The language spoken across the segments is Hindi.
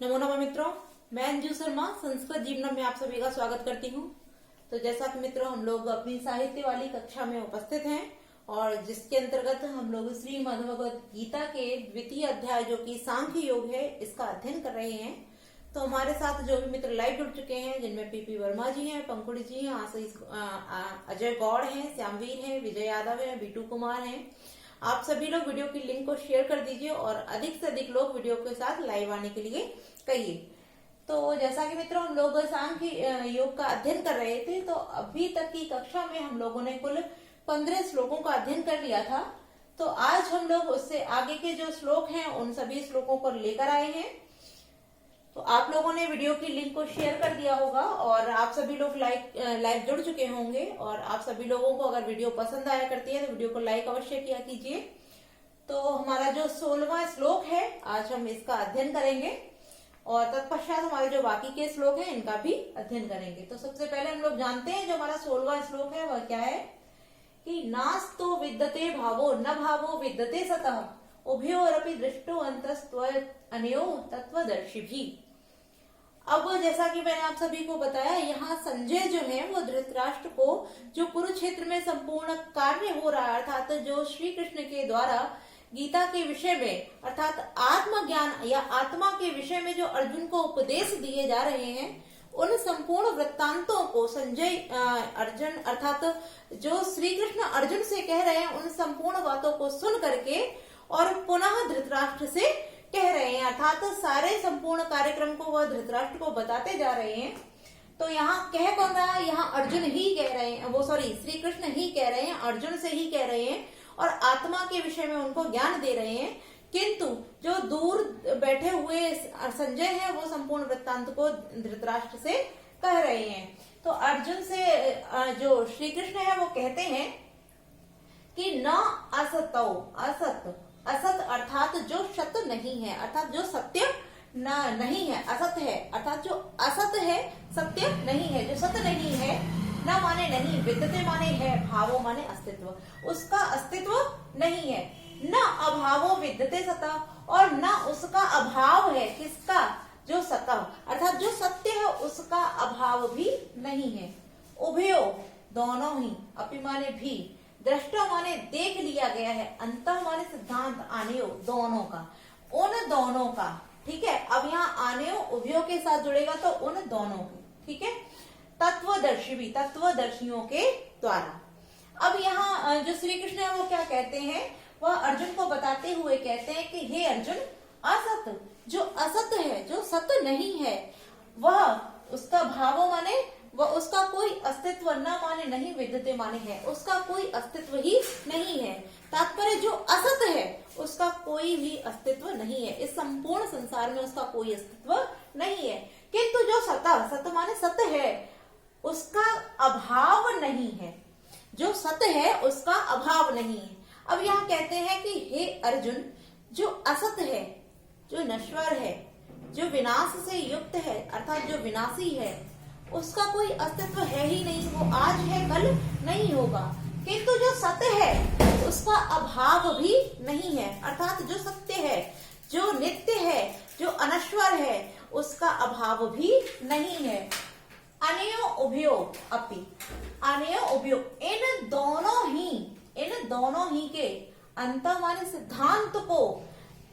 नमो नमः मित्रों, मैं अंजू शर्मा संस्कृत जीवनम में आप सभी का स्वागत करती हूँ। तो जैसा कि मित्रों हम लोग अपनी साहित्य वाली कक्षा में उपस्थित हैं और जिसके अंतर्गत हम लोग श्री भगवद गीता के द्वितीय अध्याय जो कि सांख्य योग है इसका अध्ययन कर रहे हैं। तो हमारे साथ जो भी मित्र लाइव जुड़ चुके हैं जिनमें पीपी वर्मा जी हैं, पंकुड़ी जी हैं, आशीष अजय गौड़ हैं, श्यामवीर हैं, विजय यादव हैं, बीटू कुमार हैं। आप सभी लोग वीडियो की लिंक को शेयर कर दीजिए और अधिक से अधिक लोग वीडियो के साथ लाइव आने के लिए कहिए। तो जैसा कि मित्रों हम लोग सांख्य योग का अध्ययन कर रहे थे, तो अभी तक की कक्षा में हम लोगों ने कुल 15 श्लोकों का अध्ययन कर लिया था। तो आज हम लोग उससे आगे के जो श्लोक हैं उन सभी श्लोकों को लेकर आए हैं। तो आप लोगों ने वीडियो की लिंक को शेयर कर दिया होगा और आप सभी लोग लाइव जुड़ चुके होंगे। और आप सभी लोगों को अगर वीडियो पसंद आया करती है तो वीडियो को लाइक अवश्य किया कीजिए। तो हमारा जो 16वां श्लोक है आज हम इसका अध्ययन करेंगे और तत्पश्चात हमारे जो बाकी के श्लोक हैं इनका भी अध्ययन करेंगे। तो सबसे पहले हम लोग जानते हैं जो हमारा 16वां श्लोक है वह क्या है कि नास्तो विद्यते भावो न भावो विद्यते सतः उभयोरपि दृष्टो अंतस्त्वनयो तत्वदर्शी भी। अब जैसा कि मैंने आप सभी को बताया, यहाँ संजय जो है वो धृतराष्ट्र को जो कुरुक्षेत्र में संपूर्ण कार्य हो रहा है अर्थात जो श्री कृष्ण के द्वारा गीता के विषय में अर्थात आत्मज्ञान या आत्मा के विषय में जो अर्जुन को उपदेश दिए जा रहे हैं उन संपूर्ण वृत्तांतों को संजय अर्जुन अर्थात जो श्री कृष्ण अर्जुन से कह रहे हैं उन संपूर्ण बातों को सुन करके और पुनः धृतराष्ट्र से कह रहे हैं अर्थात सारे संपूर्ण कार्यक्रम को वह धृतराष्ट्र को बताते जा रहे हैं। तो यहाँ कह कौन रहा है, यहाँ अर्जुन ही कह रहे हैं, वो सॉरी श्री कृष्ण ही कह रहे हैं, अर्जुन से ही कह रहे हैं और आत्मा के विषय में उनको ज्ञान दे रहे हैं। किंतु जो दूर बैठे हुए संजय है वो संपूर्ण वृत्तांत को धृतराष्ट्र से कह रहे हैं। तो अर्जुन से जो श्री कृष्ण है वो कहते हैं कि न असतो असत असत अर्थात जो सत्य नहीं है अर्थात जो सत्य नहीं है, असत है अर्थात जो असत है सत्य नहीं है, जो सत्य नहीं है न माने नहीं, विद्यते माने है, भावो माने अस्तित्व, उसका अस्तित्व नहीं है। न अभावो विद्यते सतः और न उसका अभाव है, किसका, जो सतः अर्थात जो सत्य है उसका अभाव भी नहीं है। उभयो दोनों ही, अपि माने भी, दृष्टा माने देख लिया गया है, अंतः माने सिद्धांत, आनेयो दोनों का, उन दोनों का, ठीक है। अब यहाँ आनेयो उभयो के साथ जुड़ेगा तो उन दोनों के, ठीक है। तत्वदर्शी भी, तत्वदर्शियों के द्वारा। अब यहाँ जो श्री कृष्ण है वो क्या कहते हैं, वह अर्जुन को बताते हुए कहते हैं कि हे अर्जुन, असत जो असत है, जो सत्य नहीं है, वह उसका भावो माने वह उसका कोई अस्तित्व, न माने नहीं, विद्यते माने है, उसका कोई अस्तित्व ही नहीं है। तात्पर्य जो असत है उसका कोई भी अस्तित्व नहीं है, इस संपूर्ण संसार में उसका कोई अस्तित्व नहीं है। किंतु जो सत्य माने सत्य है उसका अभाव नहीं है, जो सत्य है उसका अभाव नहीं है। अब यहाँ कहते हैं कि हे अर्जुन, जो असत है, जो नश्वर है, जो विनाश से युक्त है अर्थात जो विनाशी है, उसका कोई अस्तित्व है ही नहीं, वो आज है कल नहीं होगा। किंतु जो सत्य है उसका अभाव भी नहीं है अर्थात जो सत्य है, जो नित्य है, जो अनश्वर है, उसका अभाव भी नहीं है। अनयो उभयो अपि, अनयो उभयो इन दोनों ही के, अंत माने सिद्धांत को,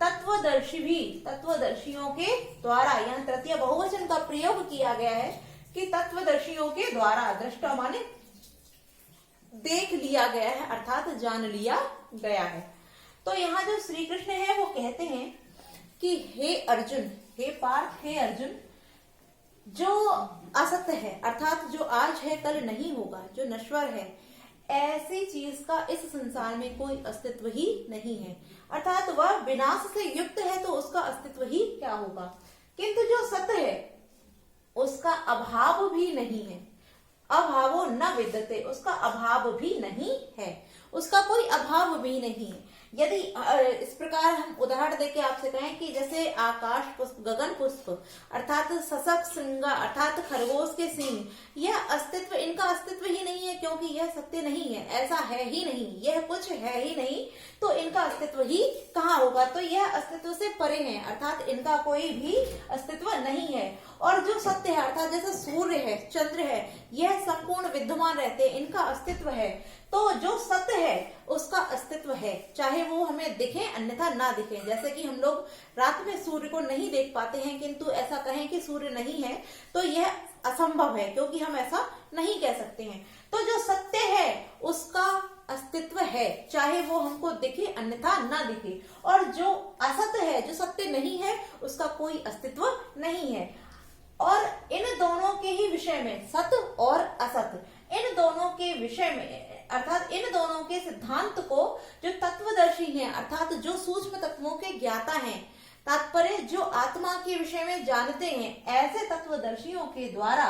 तत्वदर्शी भी, तत्वदर्शियों के द्वारा, यहाँ तृतीय बहुवचन का प्रयोग किया गया है कि तत्वदर्शियों के द्वारा, दृष्टा माने देख लिया गया है अर्थात जान लिया गया है। तो यहाँ जो श्री कृष्ण है वो कहते हैं कि हे अर्जुन, हे पार्थ, हे अर्जुन, जो असत्य है अर्थात जो आज है कल नहीं होगा, जो नश्वर है, ऐसी चीज का इस संसार में कोई अस्तित्व ही नहीं है अर्थात वह विनाश से युक्त है तो उसका अस्तित्व ही क्या होगा। किंतु जो सत्य है उसका अभाव भी नहीं है, अभावो न विद्यते, उसका अभाव भी नहीं है, उसका कोई अभाव भी नहीं है। यदि इस प्रकार हम उदाहरण देके आपसे कहें कि जैसे आकाश पुष्प, गगन पुष्प, अर्थात सशक श्रृंगा अर्थात खरगोश के सींग, यह अस्तित्व, इनका अस्तित्व ही नहीं है क्योंकि यह सत्य नहीं है, ऐसा है ही नहीं, यह कुछ है ही नहीं, तो इनका अस्तित्व ही कहाँ होगा। तो यह अस्तित्व से परे है, अर्थात इनका कोई भी अस्तित्व नहीं है। और जो सत्य है अर्थात जैसे सूर्य है, चंद्र है, यह संपूर्ण विद्यमान रहते हैं, इनका अस्तित्व है। तो जो सत्य है उसका अस्तित्व है, चाहे वो हमें दिखे अन्यथा ना दिखे। जैसे कि हम लोग रात में सूर्य को नहीं देख पाते हैं, किंतु ऐसा कहें कि सूर्य नहीं है तो यह असंभव है, क्योंकि हम ऐसा नहीं कह सकते हैं। तो जो सत्य है उसका अस्तित्व है, चाहे वो हमको दिखे अन्यथा ना दिखे। और जो असत्य है, जो सत्य नहीं है, उसका कोई अस्तित्व नहीं है। और इन दोनों के ही विषय में, सत्य और असत्य, इन दोनों के विषय में अर्थात इन दोनों के सिद्धांत को जो तत्वदर्शी हैं अर्थात जो सूक्ष्म तत्वों के ज्ञाता हैं, तात्पर्य जो आत्मा के विषय में जानते हैं, ऐसे तत्वदर्शियों के द्वारा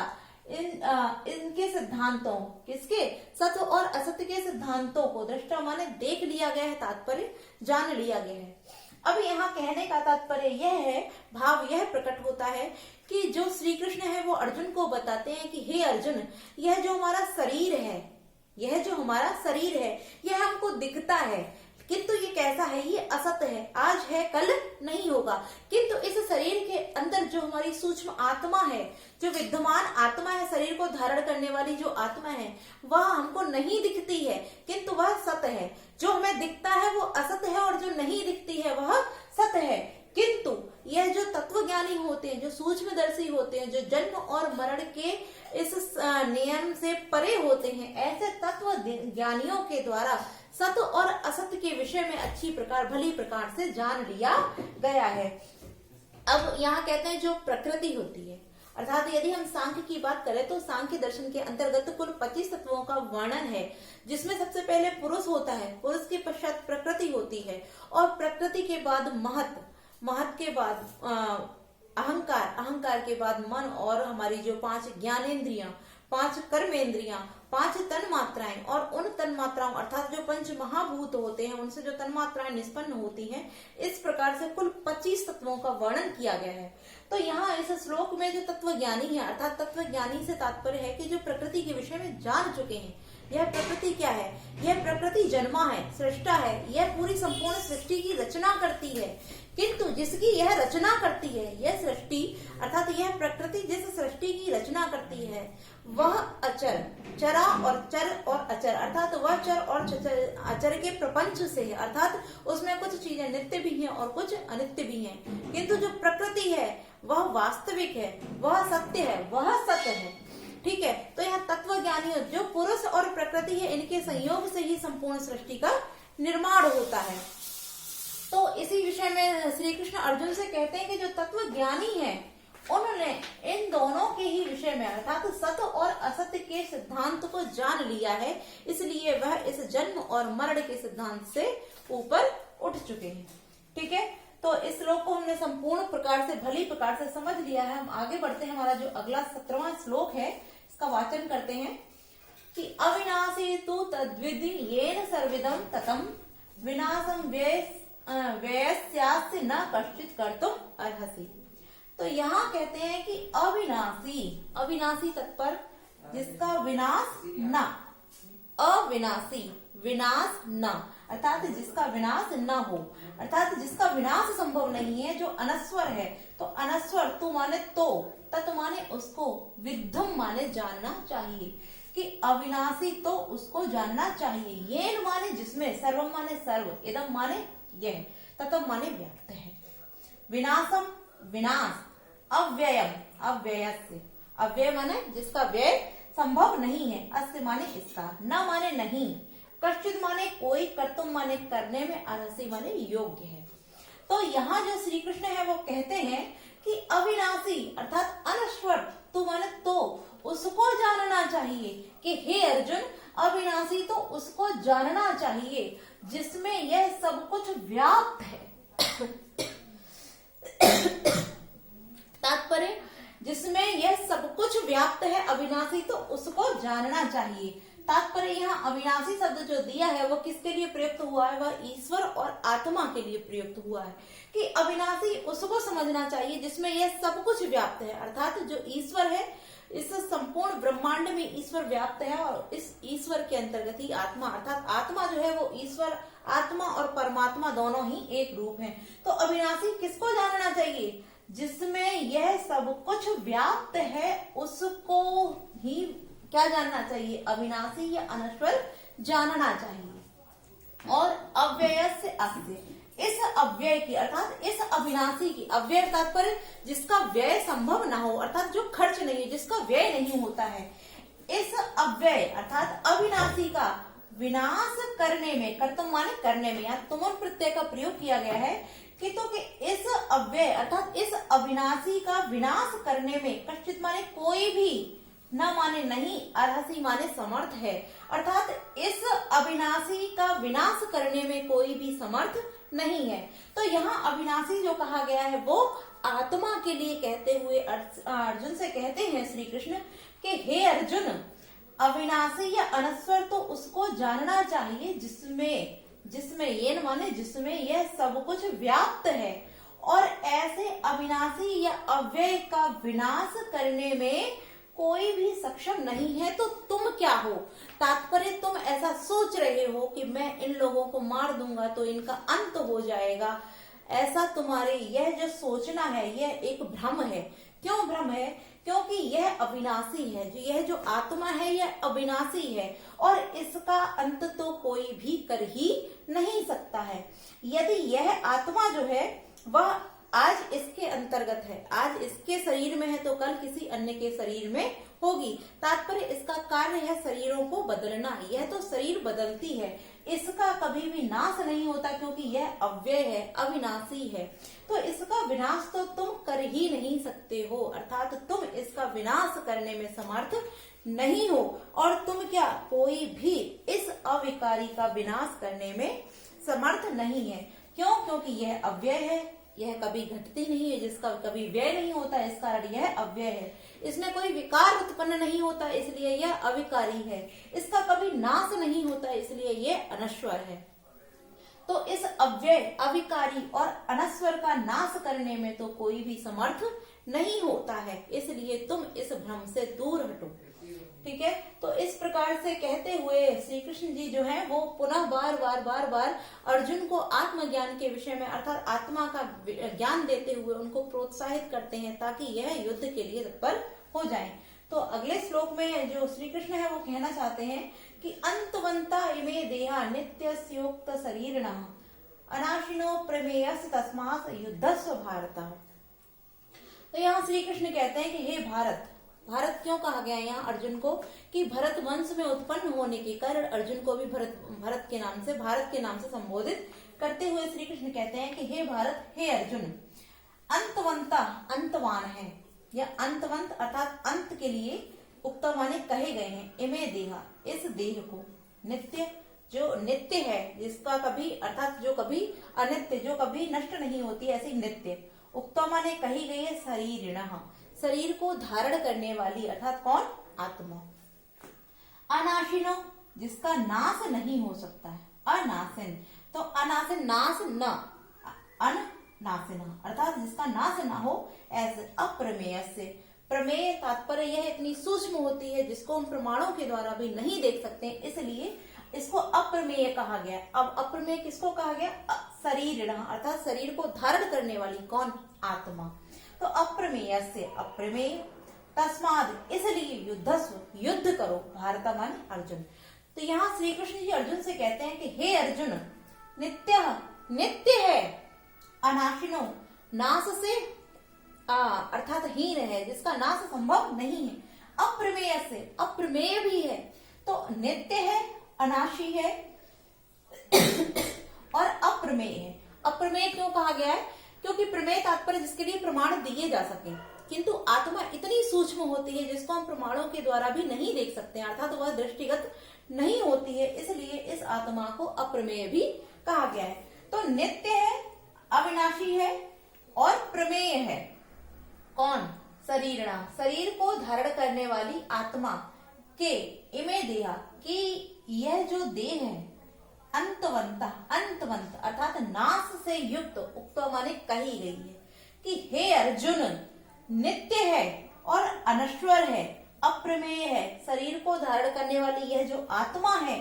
इनके सिद्धांतों, किसके, सत्य और असत्य के सिद्धांतों को दृष्टा माने देख लिया गया है, तात्पर्य जान लिया गया है। अब यहाँ कहने का तात्पर्य यह है, भाव यह प्रकट होता है कि जो श्री कृष्ण है वो अर्जुन को बताते हैं कि हे अर्जुन, यह जो हमारा शरीर है, यह जो हमारा शरीर है, यह हमको दिखता है, किंतु ये कैसा है, ये असत्य है, आज है कल नहीं होगा। किंतु इस शरीर के अंदर जो हमारी सूक्ष्म आत्मा है, जो विद्यमान आत्मा है, शरीर को धारण करने वाली जो आत्मा है, वह हमको नहीं दिखती है, किंतु वह सत्य है। जो हमें दिखता है वो असत्य है और जो नहीं दिखती है वह सत्य है। किंतु यह जो तत्वज्ञानी होते हैं, जो सूक्ष्मदर्शी होते हैं, जो जन्म और मरण के इस नियम से परे होते हैं, ऐसे तत्व ज्ञानियों के द्वारा सत्य और असत्य के विषय में अच्छी प्रकार, भली प्रकार से जान लिया गया है। अब यहाँ कहते हैं जो प्रकृति होती है, अर्थात यदि हम सांख्य की बात करें तो सांख्य दर्शन के अंतर्गत कुल 25 तत्वों का वर्णन है, जिसमें सबसे पहले पुरुष होता है, पुरुष के पश्चात प्रकृति होती है, और प्रकृति के बाद महत, महत के बाद अहंकार, अहंकार के बाद मन, और हमारी जो 5 ज्ञानेंद्रियां, 5 कर्मेंद्रियां, 5 तन मात्राएं, और उन तन मात्राओं अर्थात जो 5 महाभूत होते हैं उनसे जो तन मात्राएं निष्पन्न होती हैं, इस प्रकार से कुल 25 तत्वों का वर्णन किया गया है। तो यहाँ इस श्लोक में जो तत्व ज्ञानी है अर्थात तत्व ज्ञानी से तात्पर्य है कि जो प्रकृति के विषय में जान चुके हैं। यह प्रकृति क्या है, यह प्रकृति जन्मा है, सृष्टा है, यह पूरी संपूर्ण सृष्टि की रचना करती है। किंतु जिसकी यह रचना करती है, यह सृष्टि अर्थात यह प्रकृति जिस सृष्टि की रचना करती है, वह अचर, चरा और चर और अचर अर्थात वह चर और अचर के प्रपंच से है, अर्थात उसमें कुछ चीजें नित्य भी हैं और कुछ अनित्य भी हैं। किंतु जो प्रकृति है वह वास्तविक है, वह सत्य है, वह सत्य है। ठीक है, तो यहाँ तत्व ज्ञानी जो पुरुष और प्रकृति है, इनके संयोग से ही संपूर्ण सृष्टि का निर्माण होता है। तो इसी विषय में श्री कृष्ण अर्जुन से कहते हैं कि जो तत्व ज्ञानी है उन्होंने इन दोनों के ही विषय में अर्थात सत्य और असत्य के सिद्धांत को जान लिया है, इसलिए वह इस जन्म और मरण के सिद्धांत से ऊपर उठ चुके हैं। ठीक है, तो इस श्लोक को हमने संपूर्ण प्रकार से, भली प्रकार से समझ लिया है। हम आगे बढ़ते हैं, हमारा जो अगला 17वां श्लोक है इसका वाचन करते हैं कि अविनाशी तु तद्विधि येन सर्विदं ततम विनाशं व्ययस्यास्य न कश्चित कर्तुम अर्हसि। तो यहाँ कहते हैं कि अविनाशी, अविनाशी तत्पर जिसका विनाश न, अविनाशी विनाश न अर्थात जिसका विनाश न हो, अर्थात जिसका विनाश संभव नहीं है, जो अनस्वर है। तो अनस्वर तू माने तो, तत् माने उसको, विद्धम माने जानना चाहिए, कि अविनाशी तो उसको जानना चाहिए। येन माने जिसमें, सर्वम माने सर्व, इदम माने यह, तत्व माने व्याप्त है। विनाशम विनाश, अव्ययम अव्ययस्य, अव्यय माने जिसका व्यय संभव नहीं है, अस्य माने इसका, न माने नहीं, कश्चित माने कोई, कर्तुम माने करने में, अर्हसि माने योग्य है। तो यहाँ जो श्री कृष्ण है वो कहते हैं कि अविनाशी अर्थात अनश्वर, तू माने तो उसको जानना चाहिए, कि हे अर्जुन अविनाशी तो उसको जानना चाहिए जिसमें यह सब कुछ व्याप्त है। तात्पर्य जिसमें यह सब कुछ व्याप्त है, अविनाशी तो उसको जानना चाहिए। तात्पर्य यहाँ अविनाशी शब्द जो दिया है वो किसके लिए प्रयुक्त हुआ है, वह ईश्वर और आत्मा के लिए प्रयुक्त हुआ है। कि अविनाशी उसको समझना चाहिए जिसमें यह सब कुछ व्याप्त है, अर्थात जो ईश्वर है, इस संपूर्ण ब्रह्मांड में ईश्वर व्याप्त है और इस ईश्वर के अंतर्गत ही आत्मा, अर्थात आत्मा जो है वो ईश्वर, आत्मा और परमात्मा दोनों ही एक रूप हैं। तो अविनाशी किसको जानना चाहिए, जिसमें यह सब कुछ व्याप्त है, उसको ही क्या जानना चाहिए, अविनाशी या अनश्वर जानना चाहिए। और अव्यय से अव्यय, इस अव्यय की अर्थात इस अविनाशी की, अव्यय तात्पर्य जिसका व्यय संभव ना हो, अर्थात जो खर्च नहीं है, जिसका व्यय नहीं होता है, इस अव्यय अर्थात अविनाशी का विनाश करने में, कर्तव्य माने करने में, यहाँ तुमुल प्रत्यय का प्रयोग किया गया है कि तो कि इस अव्यय अर्थात इस अविनाशी का विनाश करने में, कश्चित माने कोई भी, न माने नहीं, अर्हसि माने समर्थ है, अर्थात इस अविनाशी का विनाश करने में कोई भी समर्थ नहीं है। तो यहाँ अविनाशी जो कहा गया है वो आत्मा के लिए कहते हुए अर्जुन से कहते हैं श्री कृष्ण कि हे अर्जुन, अविनाशी या अनश्वर तो उसको जानना चाहिए जिसमें ये न माने जिसमें यह सब कुछ व्याप्त है, और ऐसे अविनाशी या अव्यय का विनाश करने में कोई भी सक्षम नहीं है। तो तुम क्या हो, तात्पर्य तुम ऐसा सोच रहे हो कि मैं इन लोगों को मार दूंगा तो इनका अंत हो जाएगा, ऐसा तुम्हारे यह जो सोचना है यह एक भ्रम है। क्यों भ्रम है, क्योंकि यह अविनाशी है, यह जो आत्मा है यह अविनाशी है और इसका अंत तो कोई भी कर ही नहीं सकता है। यदि यह आत्मा जो है वह आज इसके अंतर्गत है, आज इसके शरीर में है तो कल किसी अन्य के शरीर में होगी। तात्पर्य इसका कार्य है शरीरों को बदलना, यह तो शरीर बदलती है, इसका कभी भी नाश नहीं होता क्योंकि यह अव्यय है, अविनाशी है। तो इसका विनाश तो तुम कर ही नहीं सकते हो, अर्थात तुम इसका विनाश करने में समर्थ नहीं हो, और तुम क्या, कोई भी इस अविकारी का विनाश करने में समर्थ नहीं है। क्यों, क्योंकि यह अव्यय है, यह कभी घटती नहीं है, जिसका कभी व्यय नहीं होता, इस कारण यह अव्यय है। इसमें कोई विकार उत्पन्न नहीं होता, इसलिए यह अविकारी है। इसका कभी नाश नहीं होता, इसलिए यह अनश्वर है। तो इस अव्यय, अविकारी और अनश्वर का नाश करने में तो कोई भी समर्थ नहीं होता है, इसलिए तुम इस भ्रम से दूर हटो। ठीक है, तो इस प्रकार से कहते हुए श्री कृष्ण जी जो है वो पुनः बार बार अर्जुन को आत्मज्ञान के विषय में अर्थात आत्मा का ज्ञान देते हुए उनको प्रोत्साहित करते हैं ताकि यह युद्ध के लिए तत्पर हो जाएं। तो अगले श्लोक में जो श्री कृष्ण है वो कहना चाहते हैं कि अंतवंता इमे देहा नित्यस्योक्त शरीरिणः अनाशिनो प्रमेयस्य तस्मात् युद्धस्व भारत। तो यहाँ श्री कृष्ण कहते हैं कि हे भारत, भारत क्यों कहा गया यहाँ अर्जुन को, कि भरत वंश में उत्पन्न होने के कारण अर्जुन को भी भारत के नाम से संबोधित करते हुए श्री कृष्ण कहते हैं कि हे भारत, हे अर्जुन, अंतवंता अंतवान है, या अंतवंत अर्थात अंत के लिए उक्ता माने कहे गए हैं, इमे देहा इस देह को, नित्य जो नित्य है, जिसका कभी अर्थात जो कभी अनित्य, जो कभी नष्ट नहीं होती, ऐसी नित्य, उक्ता माने कही गई है शरीरिणः, शरीर को धारण करने वाली, अर्थात कौन, आत्मा। अनाशिनो जिसका नाश नहीं हो सकता है, अनाशिन, तो अनाशिन नाश न, अननाशिना अर्थात जिसका नाश ना हो, ऐसे अप्रमेय से, प्रमेय तात्पर्य यह इतनी सूक्ष्म होती है जिसको हम प्रमाणों के द्वारा भी नहीं देख सकते, इसलिए इसको अप्रमेय कहा गया। अब अप्रमेय किसको कहा गया, शरीर अर्थात शरीर को धारण करने वाली, कौन, आत्मा। तो अप्रमेय से अप्रमेय, तस्माद इसलिए युद्धस्व युद्ध करो, भारत मान अर्जुन। तो यहाँ श्री कृष्ण जी अर्जुन से कहते हैं कि हे अर्जुन, नित्य है, अनाशिनो नाश से अर्थात हीन है, जिसका नाश संभव नहीं है, अप्रमेय से अप्रमेय भी है, तो नित्य है, अनाशी है और अप्रमेय है। अप्रमेय क्यों कहा गया है, क्योंकि प्रमेय तात्पर्य जिसके लिए प्रमाण दिए जा सके, किंतु आत्मा इतनी सूक्ष्म होती है जिसको हम प्रमाणों के द्वारा भी नहीं देख सकते, अर्थात वह दृष्टिगत नहीं होती है, इसलिए इस आत्मा को अप्रमेय भी कहा गया है। तो नित्य है, अविनाशी है और प्रमेय है, कौन, शरीर को धारण करने वाली आत्मा, के इमे देहा कि यह जो देह है अंतवंत अंतवंत अर्थात नाश से युक्त, उक्त माने कही गई है कि हे अर्जुन नित्य है और अनश्वर है, अप्रमेय है, शरीर को धारण करने वाली यह जो आत्मा है,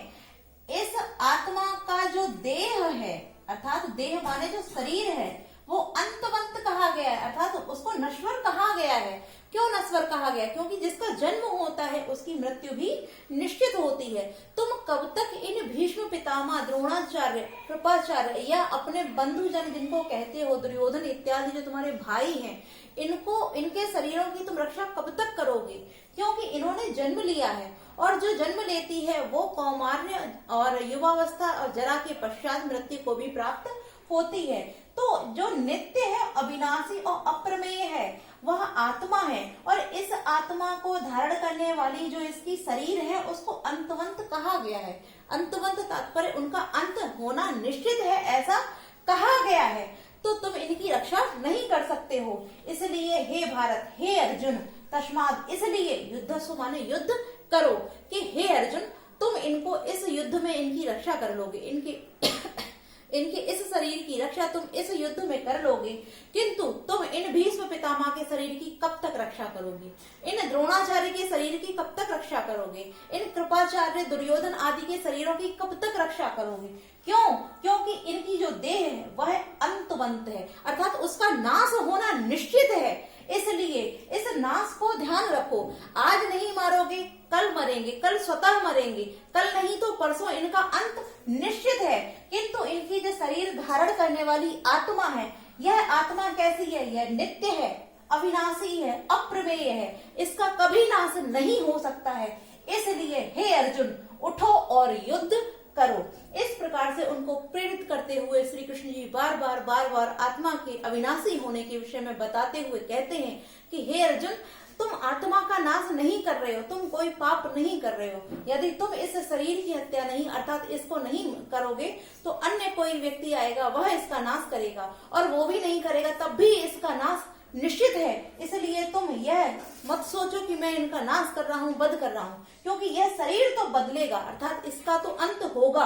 इस आत्मा का जो देह है अर्थात देह माने जो शरीर है वो अंतवंत कहा गया है, अर्थात उसको नश्वर कहा गया है। क्यों नश्वर कहा गया? क्योंकि जिसका जन्म होता है उसकी मृत्यु भी निश्चित होती है। तुम कब तक इन भीष्म पितामह, द्रोणाचार्य, कृपाचार्य या अपने बंधुजन जिनको कहते हो दुर्योधन इत्यादि जो तुम्हारे भाई हैं, इनको इनके शरीरों की तुम रक्षा कब तक करोगे? क्योंकि इन्होंने जन्म लिया है और जो जन्म लेती है वो कौमार्य और युवावस्था और जरा के पश्चात मृत्यु को भी प्राप्त होती है। तो जो नित्य है, अविनाशी और अप्रमेय है वह आत्मा है, और इस आत्मा को धारण करने वाली जो इसकी शरीर है उसको अंतवंत कहा गया है। अंतवंत तात्पर्य उनका अंत होना निश्चित है ऐसा कहा गया है, तो तुम इनकी रक्षा नहीं कर सकते हो। इसलिए हे भारत, हे अर्जुन, तस्माद इसलिए युद्धस्व माने युद्ध करो, कि हे अर्जुन तुम इनको इस युद्ध में इनकी रक्षा कर लोगे, इनके इस शरीर की रक्षा तुम इस युद्ध में कर लोगे, किंतु तुम इन भीष्म पितामह के शरीर की कब तक रक्षा करोगे? इन द्रोणाचार्य के शरीर की कब तक रक्षा करोगे? इन कृपाचार्य, दुर्योधन आदि के शरीरों की कब तक रक्षा करोगे? क्यों? क्योंकि इनकी जो देह है वह अंतवंत है, अर्थात उसका नाश होना निश्चित है। इसलिए इस नाश को ध्यान रखो। आज नहीं मारोगे कल मरेंगे, कल स्वतः मरेंगे, कल नहीं तो परसों इनका अंत निश्चित है। किंतु इनकी जो शरीर धारण करने वाली आत्मा है, यह आत्मा कैसी है? यह नित्य है, अविनाशी है, अप्रमेय है, इसका कभी नाश नहीं हो सकता है। इसलिए हे अर्जुन उठो और युद्ध करो। इस प्रकार से उनको प्रेरित करते हुए श्री कृष्ण जी बार बार आत्मा के अविनाशी होने के विषय में बताते हुए कहते हैं कि हे अर्जुन तुम आत्मा का नाश नहीं कर रहे हो, तुम कोई पाप नहीं कर रहे हो। यदि तुम इस शरीर की हत्या नहीं अर्थात इसको नहीं करोगे तो अन्य कोई व्यक्ति आएगा, वह इसका नाश करेगा, और वो भी नहीं करेगा तब भी इसका नाश निश्चित है। इसलिए तुम यह मत सोचो कि मैं इनका नाश कर रहा हूँ, वध कर रहा हूँ, क्योंकि यह शरीर तो बदलेगा अर्थात इसका तो अंत होगा,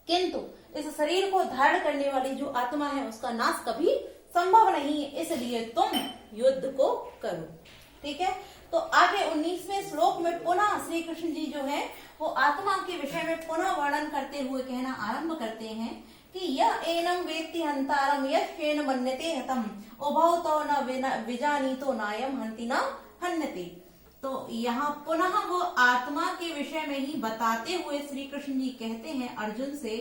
किंतु इस शरीर को धारण करने वाली जो आत्मा है उसका नाश कभी संभव नहीं है। इसलिए तुम युद्ध को करो। ठीक है, तो आगे 19वें श्लोक में पुनः श्री कृष्ण जी जो है वो आत्मा के विषय में पुनः वर्णन करते हुए कहना आरंभ करते हैं कि यह एनम वेत्ति हंतारम यश्चेन मन्यते हतम उभौ तो न विजानीतो नायम हंति न हन्यते। तो यहाँ पुनः वो आत्मा के विषय में ही बताते हुए श्री कृष्ण जी कहते हैं अर्जुन से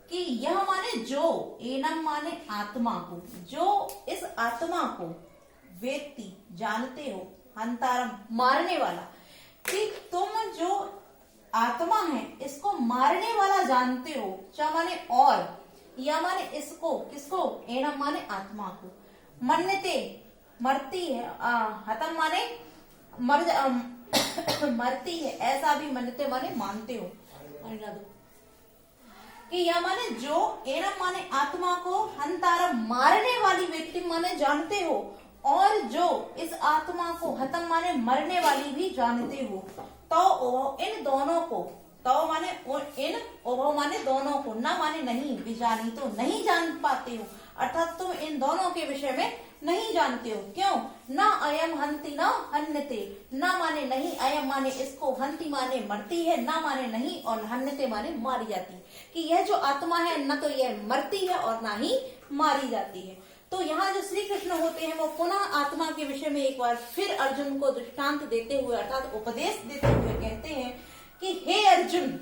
कि यह माने जो, एनम माने आत्मा को, जो इस आत्मा को वेत्ति जानते हो, हंतारम मारने वाला, कि तुम जो आत्मा है इसको मारने वाला जानते हो। च माने और, या माने इसको, किसको? एनम माने आत्मा को, मन्यते मरती है, हतम माने मरती है, ऐसा भी मन्यते माने मानते हो। कि यह माने जो, एनम माने आत्मा को, हंतारम मारने वाली व्यक्ति माने जानते हो, और जो इस आत्मा को हतम माने मरने वाली भी जानते हो। तो इन दोनों को, तो माने इन, ओभो माने दोनों को, न माने नहीं, विजानी तो नहीं जान पाते हो, अर्थात तुम इन दोनों के विषय में नहीं जानते हो। क्यों? न अयम हंति न हन्यते, न माने नहीं, अयम माने इसको, हंति माने मरती है, न माने नहीं, और हन्यते माने मारी जाती है। कि यह जो आत्मा है न तो यह मरती है और न ही मारी जाती है। तो यहाँ जो श्री कृष्ण होते हैं वो पुनः आत्मा के विषय में एक बार फिर अर्जुन को दृष्टांत देते हुए अर्थात उपदेश देते हुए कहते हैं कि हे अर्जुन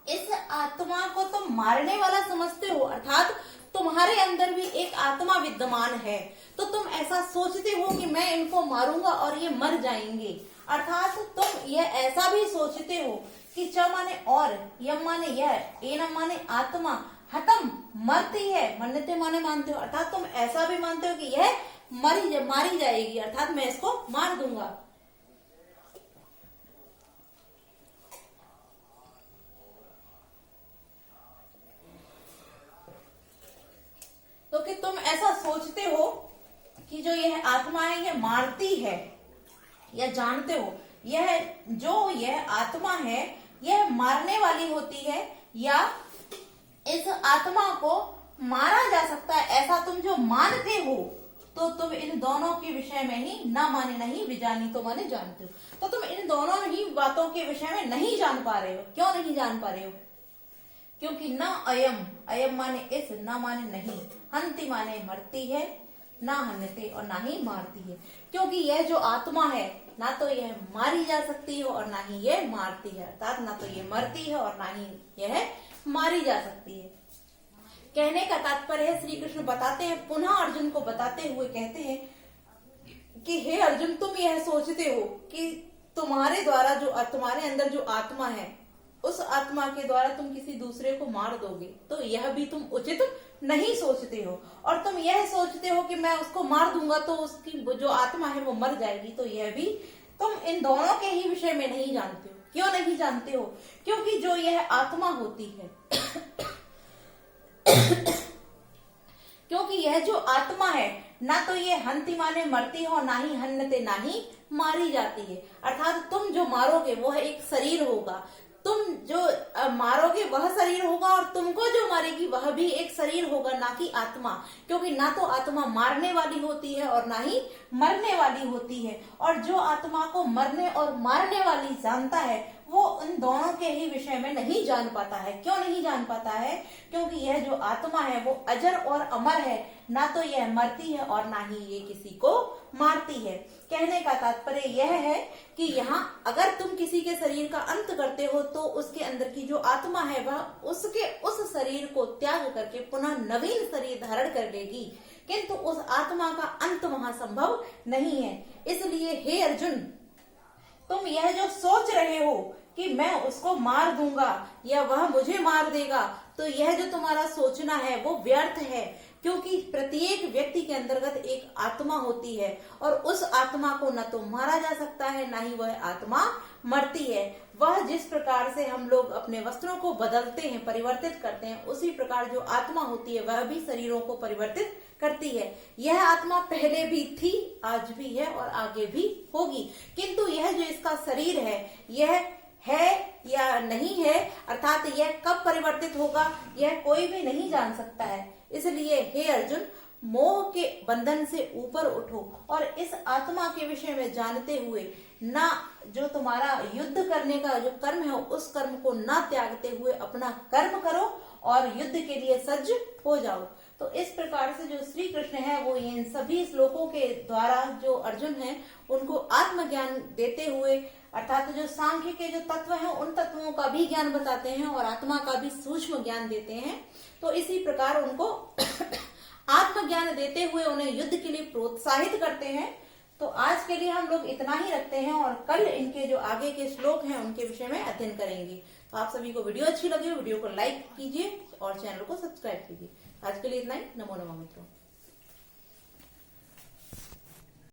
इस आत्मा को तुम मारने वाला समझते हो, अर्थात तुम्हारे अंदर भी एक आत्मा विद्यमान है, तो तुम ऐसा सोचते हो कि मैं इनको मारूंगा और ये मर जाएंगे, अर्थात तुम यह ऐसा भी सोचते हो कि च माने और, यम माने यह, एनम माने आत्मा, हतम मरती है, मन्यते माने मानते हो, अर्थात तुम ऐसा भी मानते हो कि यह मारी जाएगी, अर्थात मैं इसको मार दूंगा। तो कि तुम ऐसा सोचते हो कि जो यह आत्मा है यह मारती है, या जानते हो यह जो यह आत्मा है यह मारने वाली होती है या इस आत्मा को मारा जा सकता है, ऐसा तुम जो मानते हो, तो तुम इन दोनों के विषय में ही ना माने नहीं विजानी तो माने जानते हो। तो तुम इन दोनों ही बातों के विषय में नहीं जान पा रहे हो। क्यों नहीं जान पा रहे हो? क्योंकि न अयम, अयम माने इस, न माने नहीं, हंति माने मरती है, ना हन्यते और ना ही मारती है। क्योंकि यह जो आत्मा है ना तो यह मारी जा सकती है और ना ही यह मारती है, अर्थात ना तो यह मरती है और ना ही यह मारी जा सकती है। कहने का तात्पर्य है, श्री कृष्ण बताते हैं, पुनः अर्जुन को बताते हुए कहते हैं कि हे अर्जुन, तुम यह सोचते हो कि तुम्हारे द्वारा जो तुम्हारे अंदर जो आत्मा है उस आत्मा के द्वारा तुम किसी दूसरे को मार दोगे, तो यह भी तुम उचित नहीं सोचते हो। और तुम यह सोचते हो कि मैं उसको मार दूंगा तो उसकी जो आत्मा है वो मर जाएगी, तो यह भी तुम इन दोनों के ही विषय में नहीं जानते हो। क्यों नहीं जानते हो? क्योंकि जो यह आत्मा होती है क्योंकि यह जो आत्मा है ना तो ये हंति माने मरती हो, ना ही हन्नते ना ही मारी जाती है। अर्थात तुम जो मारोगे वह एक शरीर होगा, तुम जो मारोगे वह शरीर होगा और तुमको जो मारेगी वह भी एक शरीर होगा, ना कि आत्मा। क्योंकि ना तो आत्मा मारने वाली होती है और ना ही मरने वाली होती है। और जो आत्मा को मरने और मारने वाली जानता है वो उन दोनों के ही विषय में नहीं जान पाता है। क्यों नहीं जान पाता है? क्योंकि यह जो आत्मा है वो अजर और अमर है, ना तो यह मरती है और ना ही ये किसी को मारती है। कहने का तात्पर्य यह है कि यहाँ अगर तुम किसी के शरीर का अंत करते हो तो उसके अंदर की जो आत्मा है वह उसके उस शरीर को त्याग करके पुनः नवीन शरीर धारण कर लेगी, किंतु उस आत्मा का अंत वहां संभव नहीं है। इसलिए हे अर्जुन, तुम यह जो सोच रहे हो कि मैं उसको मार दूंगा या वह मुझे मार देगा, तो यह जो तुम्हारा सोचना है वो व्यर्थ है। क्योंकि प्रत्येक व्यक्ति के अंतर्गत एक आत्मा होती है और उस आत्मा को न तो मारा जा सकता है ना ही वह आत्मा मरती है। वह जिस प्रकार से हम लोग अपने वस्त्रों को बदलते हैं, परिवर्तित करते हैं, उसी प्रकार जो आत्मा होती है वह भी शरीरों को परिवर्तित करती है। यह आत्मा पहले भी थी, आज भी है और आगे भी होगी, किंतु यह जो इसका शरीर है यह है या नहीं है, अर्थात यह कब परिवर्तित होगा यह कोई भी नहीं जान सकता है। इसलिए हे अर्जुन, मोह के बंधन से ऊपर उठो और इस आत्मा के विषय में जानते हुए ना जो तुम्हारा युद्ध करने का जो कर्म है उस कर्म को ना त्यागते हुए अपना कर्म करो और युद्ध के लिए सज्ज हो जाओ। तो इस प्रकार से जो श्री कृष्ण है वो इन सभी श्लोकों के द्वारा जो अर्जुन है उनको आत्मज्ञान देते हुए, अर्थात जो सांख्य के जो तत्व हैं उन तत्वों का भी ज्ञान बताते हैं और आत्मा का भी सूक्ष्म ज्ञान देते हैं। तो इसी प्रकार उनको आत्मज्ञान देते हुए उन्हें युद्ध के लिए प्रोत्साहित करते हैं। तो आज के लिए हम लोग इतना ही रखते हैं और कल इनके जो आगे के श्लोक हैं उनके विषय में अध्ययन करेंगे। तो आप सभी को वीडियो अच्छी लगी, वीडियो को लाइक कीजिए और चैनल को सब्सक्राइब कीजिए। आज के लिए इतना ही। नमो नमः मित्रों।